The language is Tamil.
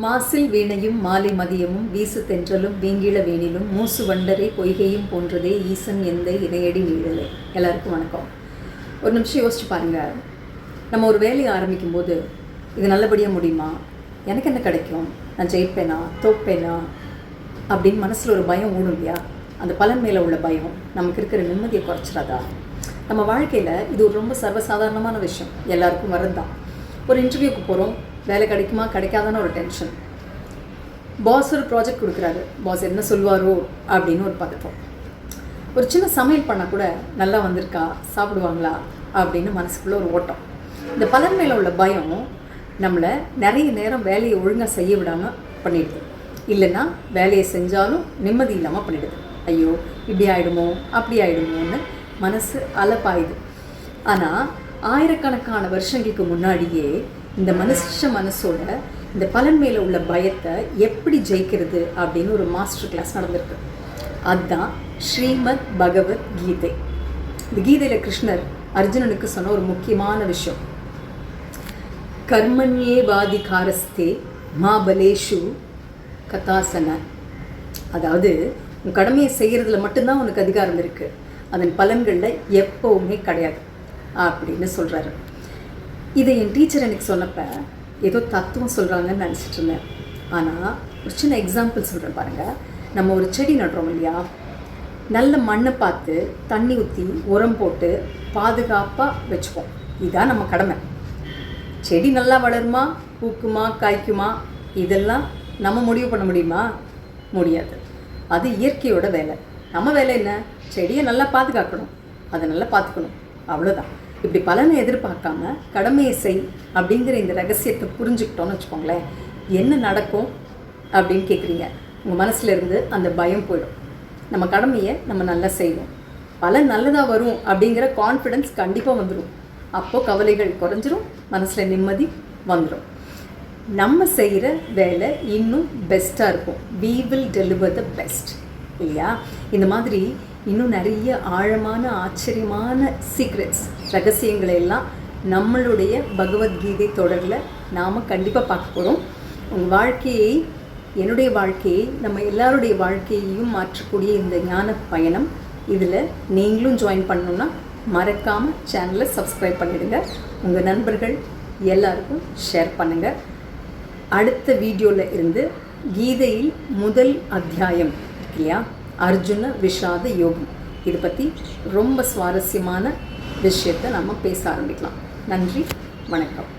மாசில் வீணையும் மாலை மதியமும் வீசு தென்றலும் வீங்கிள வேணிலும் மூசு வண்டரை பொய்கையும் போன்றதே ஈசன் எந்த இணையடி நீழலே. எல்லாருக்கும் வணக்கம். ஒரு நிமிஷம் யோசிச்சு பாருங்கள். நம்ம ஒரு வேலையை ஆரம்பிக்கும் போது இது நல்லபடியாக முடியுமா, எனக்கு என்ன கிடைக்கும், நான் ஜெயிப்பேனா தோப்பேனா அப்படின்னு மனசில் ஒரு பயம் ஓடும் இல்லையா? அந்த பலன் மேலே உள்ள பயம் நமக்கு இருக்கிற நிம்மதியை குறைச்சிடாதா? நம்ம வாழ்க்கையில் இது ஒரு ரொம்ப சர்வசாதாரணமான விஷயம், எல்லாருக்கும் வரதுதான். ஒரு இன்டர்வியூக்கு போகிறோம், வேலை கிடைக்குமா கிடைக்காதான்னு ஒரு டென்ஷன். பாஸ் ஒரு ப்ராஜெக்ட் கொடுக்குறாரு, பாஸ் என்ன சொல்வாரோ அப்படின்னு ஒரு பதட்டம். ஒரு சின்ன சமையல் பண்ணால் கூட நல்லா வந்திருக்கா, சாப்பிடுவாங்களா அப்படின்னு மனசுக்குள்ளே ஒரு ஓட்டம். இந்த பலன் மேலே உள்ள பயம் நம்மளை நிறைய நேரம் வேலையை ஒழுங்காக செய்ய விடாமல் பண்ணிடுது. இல்லைன்னா வேலையை செஞ்சாலும் நிம்மதி இல்லாமல் பண்ணிடுது. ஐயோ இப்படி ஆகிடுமோ அப்படி ஆகிடுமோன்னு மனசு அலப்பாயுது. ஆனால் ஆயிரக்கணக்கான வருஷங்களுக்கு முன்னாடியே இந்த மனசோட இந்த பலன் மேலே உள்ள பயத்தை எப்படி ஜெயிக்கிறது அப்படின்னு ஒரு மாஸ்டர் கிளாஸ் நடந்திருக்கு. அதுதான் ஸ்ரீமத் பகவத் கீதை. இந்த கீதையில் கிருஷ்ணர் அர்ஜுனனுக்கு சொன்ன ஒரு முக்கியமான விஷயம், கர்மண்யே வாதிகாரஸ்தே மாபலேஷு கதாசன. அதாவது உன் கடமையை செய்கிறதுல மட்டும்தான் உனக்கு அதிகாரம் இருக்குது, அதன் பலன்களில் எப்போவுமே கிடையாது அப்படின்னு சொல்கிறாரு. இதை என் டீச்சர் எனக்கு சொன்னப்போ ஏதோ தத்துவம் சொல்கிறாங்கன்னு நினச்சிட்டு இருந்தேன். ஆனால் ஒரு சின்ன எக்ஸாம்பிள் சொல்கிறேன் பாருங்கள். நம்ம ஒரு செடி நடுறோம் இல்லையா, நல்ல மண்ணை பார்த்து தண்ணி ஊற்றி உரம் போட்டு பாதுகாப்பாக வச்சுப்போம். இதுதான் நம்ம கடமை. செடி நல்லா வளருமா, பூக்குமா, காய்க்குமா, இதெல்லாம் நம்ம முடிவு பண்ண முடியுமா? முடியாது. அது இயற்கையோட வேலை. நம்ம வேலை என்ன? செடியை நல்லா பாதுகாக்கணும், அதை நல்லா பார்த்துக்கணும், அவ்வளோதான். இப்படி பலனை எதிர்பார்க்காம கடமையை செய் அப்படிங்கிற இந்த ரகசியத்தை புரிஞ்சுக்கிட்டோன்னு வச்சுக்கோங்களேன், என்ன நடக்கும் அப்படின்னு கேட்குறீங்க. உங்கள் மனசில் இருந்து அந்த பயம் போயிடும். நம்ம கடமையை நம்ம நல்லா செய்வோம், பலன் நல்லதாக வரும் அப்படிங்கிற கான்ஃபிடென்ஸ் கண்டிப்பாக வந்துடும். அப்போது கவலைகள் குறைஞ்சிரும், மனசில் நிம்மதி வந்துடும். நம்ம செய்கிற வேலை இன்னும் பெஸ்ட்டாக இருக்கும். we will deliver the best இல்லையா? இந்த மாதிரி இன்னும் நிறைய ஆழமான ஆச்சரியமான சீக்ரெட்ஸ், ரகசியங்களை எல்லாம் நம்மளுடைய பகவத்கீதை தொடரில் நாம் கண்டிப்பாக பார்க்க போகிறோம். உங்கள் வாழ்க்கையை, என்னுடைய வாழ்க்கையை, நம்ம எல்லாருடைய வாழ்க்கையையும் மாற்றக்கூடிய இந்த ஞான பயணம், இதில் நீங்களும் ஜாயின் பண்ணணுன்னா மறக்காமல் சேனலை சப்ஸ்கிரைப் பண்ணிவிடுங்க. உங்கள் நண்பர்கள் எல்லாருக்கும் ஷேர் பண்ணுங்கள். அடுத்த வீடியோவில் இருந்து கீதையில் முதல் அத்தியாயம் இல்லையா, அர்ஜுன விஷாத யோகம், இதை பற்றி ரொம்ப சுவாரஸ்யமான விஷயத்தை நம்ம பேச ஆரம்பிக்கலாம். நன்றி, வணக்கம்.